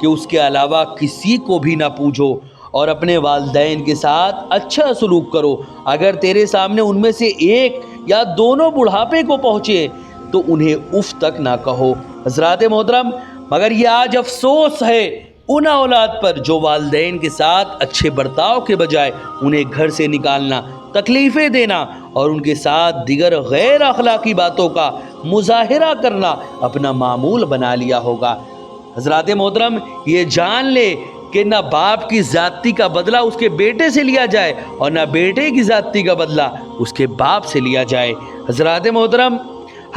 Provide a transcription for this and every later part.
کہ اس کے علاوہ کسی کو بھی نہ پوچھو، اور اپنے والدین کے ساتھ اچھا سلوک کرو۔ اگر تیرے سامنے ان میں سے ایک یا دونوں بڑھاپے کو پہنچے تو انہیں اف تک نہ کہو۔ حضرات محترم، مگر یہ آج افسوس ہے ان اولاد پر جو والدین کے ساتھ اچھے برتاؤ کے بجائے انہیں گھر سے نکالنا، تکلیفیں دینا اور ان کے ساتھ دیگر غیر اخلاقی باتوں کا مظاہرہ کرنا اپنا معمول بنا لیا ہوگا۔ حضرات محترم، یہ جان لے کہ نہ باپ کی زیادتی کا بدلہ اس کے بیٹے سے لیا جائے اور نہ بیٹے کی زیادتی کا بدلہ اس کے باپ سے لیا جائے۔ حضرات محترم،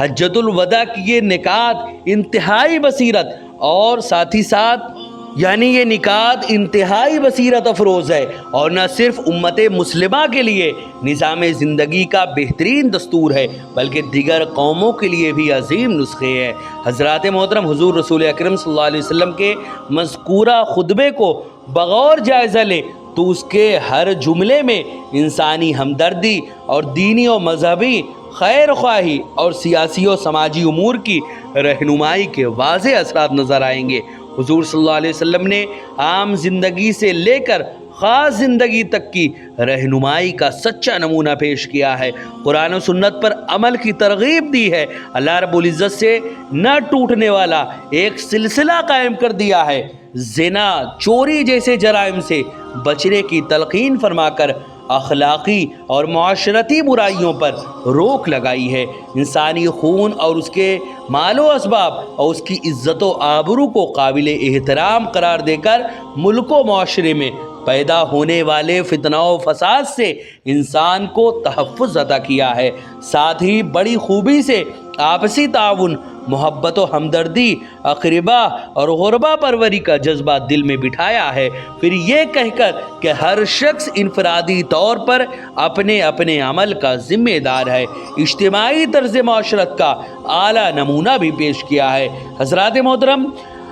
حجۃ الوداع کی یہ نکات انتہائی بصیرت اور ساتھ ہی ساتھ یہ نکات انتہائی بصیرت افروز ہے، اور نہ صرف امت مسلمہ کے لیے نظام زندگی کا بہترین دستور ہے بلکہ دیگر قوموں کے لیے بھی عظیم نسخے ہیں۔ حضرات محترم، حضور رسول اکرم صلی اللہ علیہ وسلم کے مذکورہ خطبے کو بغور جائزہ لے تو اس کے ہر جملے میں انسانی ہمدردی اور دینی و مذہبی خیر خواہی اور سیاسی و سماجی امور کی رہنمائی کے واضح اثرات نظر آئیں گے۔ حضور صلی اللہ علیہ وسلم نے عام زندگی سے لے کر خاص زندگی تک کی رہنمائی کا سچا نمونہ پیش کیا ہے، قرآن و سنت پر عمل کی ترغیب دی ہے، اللہ رب العزت سے نہ ٹوٹنے والا ایک سلسلہ قائم کر دیا ہے، زنا، چوری جیسے جرائم سے بچنے کی تلقین فرما کر اخلاقی اور معاشرتی برائیوں پر روک لگائی ہے، انسانی خون اور اس کے مال و اسباب اور اس کی عزت و آبرو کو قابل احترام قرار دے کر ملک و معاشرے میں پیدا ہونے والے فتنہ و فساد سے انسان کو تحفظ عطا کیا ہے، ساتھ ہی بڑی خوبی سے آپسی تعاون، محبت و ہمدردی، اقربا اور غربا پروری کا جذبہ دل میں بٹھایا ہے، پھر یہ کہہ کر کہ ہر شخص انفرادی طور پر اپنے اپنے عمل کا ذمہ دار ہے، اجتماعی طرز معاشرت کا اعلیٰ نمونہ بھی پیش کیا ہے۔ حضرات محترم،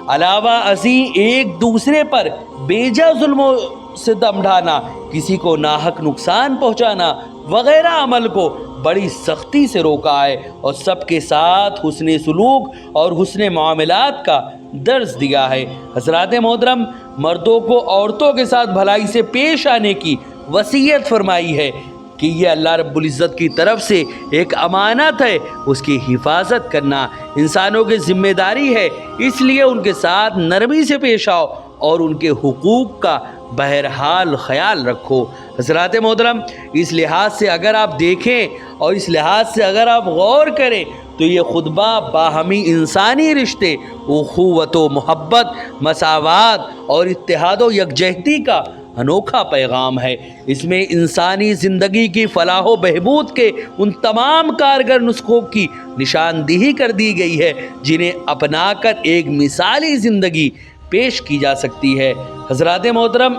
علاوہ ازیں ایک دوسرے پر بیجا ظلم و ستم ڈھانا، کسی کو ناحق نقصان پہنچانا وغیرہ عمل کو بڑی سختی سے روکا ہے اور سب کے ساتھ حسن سلوک اور حسن معاملات کا درس دیا ہے۔ حضرات محترم، مردوں کو عورتوں کے ساتھ بھلائی سے پیش آنے کی وصیت فرمائی ہے کہ یہ اللہ رب العزت کی طرف سے ایک امانت ہے، اس کی حفاظت کرنا انسانوں کی ذمہ داری ہے، اس لیے ان کے ساتھ نرمی سے پیش آؤ اور ان کے حقوق کا بہرحال خیال رکھو۔ حضرات محترم، اس لحاظ سے اگر آپ دیکھیں اور اس لحاظ سے اگر آپ غور کریں تو یہ خطبہ باہمی انسانی رشتے، اخوت و محبت، مساوات اور اتحاد و یکجہتی کا انوکھا پیغام ہے۔ اس میں انسانی زندگی کی فلاح و بہبود کے ان تمام کارگر نسخوں کی نشاندہی کر دی گئی ہے جنہیں اپنا کر ایک مثالی زندگی پیش کی جا سکتی ہے۔ حضرات محترم،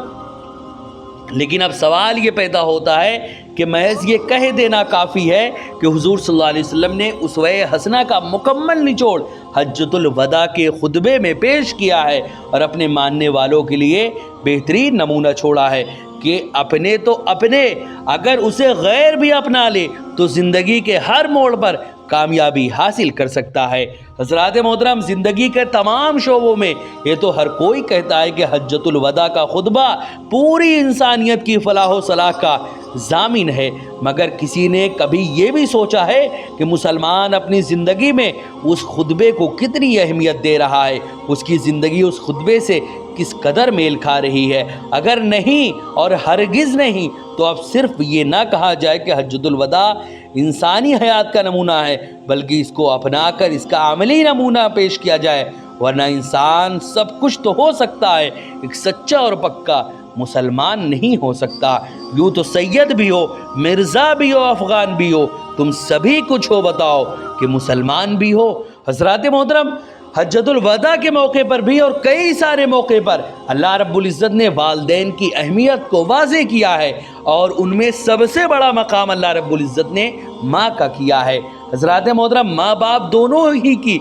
لیکن اب سوال یہ پیدا ہوتا ہے کہ محض یہ کہہ دینا کافی ہے کہ حضور صلی اللہ علیہ وسلم نے اسوہ حسنہ کا مکمل نچوڑ حجۃ الوداع کے خطبے میں پیش کیا ہے اور اپنے ماننے والوں کے لیے بہترین نمونہ چھوڑا ہے کہ اپنے تو اپنے، اگر اسے غیر بھی اپنا لے تو زندگی کے ہر موڑ پر کامیابی حاصل کر سکتا ہے۔ حضرات محترم، زندگی کے تمام شعبوں میں یہ تو ہر کوئی کہتا ہے کہ حجۃ الوداع کا خطبہ پوری انسانیت کی فلاح و صلاح کا ضامن ہے، مگر کسی نے کبھی یہ بھی سوچا ہے کہ مسلمان اپنی زندگی میں اس خطبے کو کتنی اہمیت دے رہا ہے، اس کی زندگی اس خطبے سے کس قدر میل کھا رہی ہے؟ اگر نہیں اور ہرگز نہیں تو اب صرف یہ نہ کہا جائے کہ حجۃ الوداع انسانی حیات کا نمونہ ہے، بلکہ اس کو اپنا کر اس کا عملی نمونہ پیش کیا جائے، ورنہ انسان سب کچھ تو ہو سکتا ہے، ایک سچا اور پکا مسلمان نہیں ہو سکتا۔ یوں تو سید بھی ہو، مرزا بھی ہو، افغان بھی ہو، تم سبھی کچھ ہو، بتاؤ کہ مسلمان بھی ہو۔ حضرات محترم، حجۃ الوداع کے موقع پر بھی اور کئی سارے موقع پر اللہ رب العزت نے والدین کی اہمیت کو واضح کیا ہے، اور ان میں سب سے بڑا مقام اللہ رب العزت نے ماں کا کیا ہے۔ حضرات محترم، ماں باپ دونوں ہی کی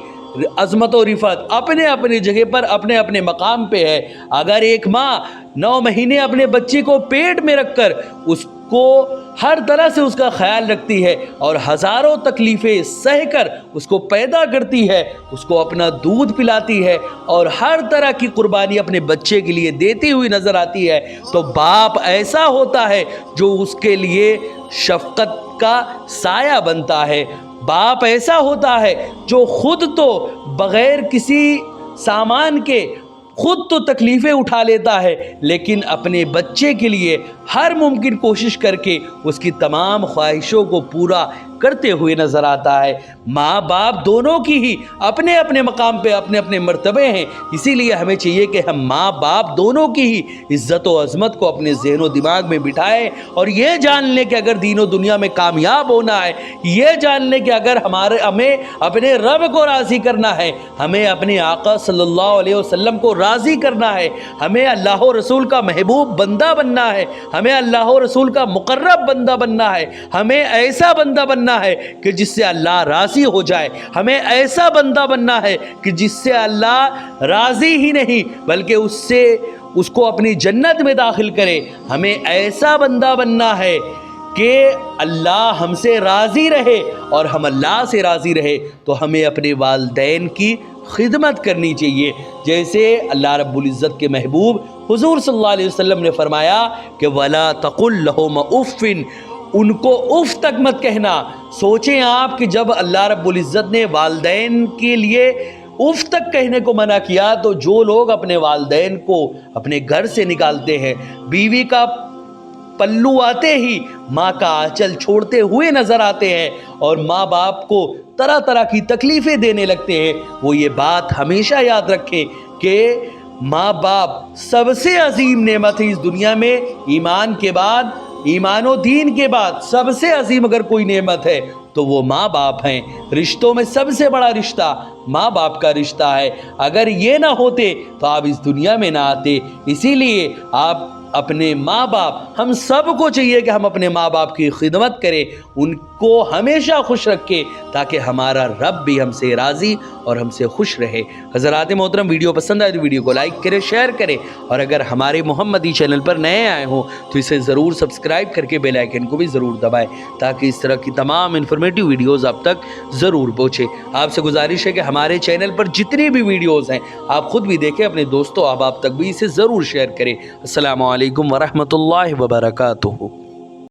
عظمت و رفعت اپنے اپنے جگہ پر اپنے اپنے مقام پہ ہے۔ اگر ایک ماں 9 مہینے اپنے بچے کو پیٹ میں رکھ کر کو ہر طرح سے اس کا خیال رکھتی ہے اور ہزاروں تکلیفیں سہ کر اس کو پیدا کرتی ہے، اس کو اپنا دودھ پلاتی ہے اور ہر طرح کی قربانی اپنے بچے کے لیے دیتی ہوئی نظر آتی ہے، تو باپ ایسا ہوتا ہے جو اس کے لیے شفقت کا سایہ بنتا ہے۔ باپ ایسا ہوتا ہے جو خود تو بغیر کسی سامان کے خود تو تکلیفیں اٹھا لیتا ہے، لیکن اپنے بچے کے لیے ہر ممکن کوشش کر کے اس کی تمام خواہشوں کو پورا کرتے ہوئے نظر آتا ہے۔ ماں باپ دونوں کی ہی اپنے اپنے مقام پہ اپنے اپنے مرتبے ہیں، اسی لیے ہمیں چاہیے کہ ہم ماں باپ دونوں کی ہی عزت و عظمت کو اپنے ذہن و دماغ میں بٹھائیں اور یہ جان لیں کہ اگر دین و دنیا میں کامیاب ہونا ہے، یہ جان لیں کہ اگر ہمیں اپنے رب کو راضی کرنا ہے، ہمیں اپنے آقا صلی اللہ علیہ وسلم کو راضی کرنا ہے، ہمیں اللہ و رسول کا محبوب بندہ بننا ہے، ہمیں اللہ و رسول کا مقرب بندہ بننا ہے، ہمیں ایسا بندہ بننا ہے کہ جس سے اللہ راضی ہو جائے، ہمیں ایسا بندہ بننا ہے کہ جس سے اللہ راضی ہی نہیں بلکہ اس کو اپنی جنت میں داخل کرے، ہمیں ایسا بندہ بننا ہے کہ اللہ ہم سے راضی رہے اور ہم اللہ سے راضی رہے، تو ہمیں اپنے والدین کی خدمت کرنی چاہیے، جیسے اللہ رب العزت کے محبوب حضور صلی اللہ علیہ وسلم نے فرمایا کہ وَلَا تَقُلْ لَهُمَا اُفٍّ، ان کو اف تک مت کہنا۔ سوچیں آپ کہ جب اللہ رب العزت نے والدین کے لیے اف تک کہنے کو منع کیا، تو جو لوگ اپنے والدین کو اپنے گھر سے نکالتے ہیں، بیوی کا پلو آتے ہی ماں کا آنچل چھوڑتے ہوئے نظر آتے ہیں اور ماں باپ کو طرح طرح کی تکلیفیں دینے لگتے ہیں، وہ یہ بات ہمیشہ یاد رکھیں کہ ماں باپ سب سے عظیم نعمت ہے اس دنیا میں، ایمان کے بعد، ایمان و دین کے بعد سب سے عظیم اگر کوئی نعمت ہے تو وہ ماں باپ ہیں۔ رشتوں میں سب سے بڑا رشتہ ماں باپ کا رشتہ ہے، اگر یہ نہ ہوتے تو آپ اس دنیا میں نہ آتے۔ اسی لیے آپ اپنے ماں باپ، ہم سب کو چاہیے کہ ہم اپنے ماں باپ کی خدمت کریں، ان کو ہمیشہ خوش رکھیں تاکہ ہمارا رب بھی ہم سے راضی اور ہم سے خوش رہے۔ حضرات محترم، ویڈیو پسند آئے تو ویڈیو کو لائک کریں، شیئر کریں، اور اگر ہمارے محمدی چینل پر نئے آئے ہوں تو اسے ضرور سبسکرائب کر کے بیل آئیکن کو بھی ضرور دبائیں تاکہ اس طرح کی تمام انفارمیٹیو ویڈیوز آپ تک ضرور پہنچے۔ آپ سے گزارش ہے کہ ہمارے چینل پر جتنی بھی ویڈیوز ہیں آپ خود بھی دیکھیں، اپنے دوستوں احباب تک بھی اسے ضرور شیئر کریں۔ السلام علیکم ورحمۃ اللہ وبرکاتہ۔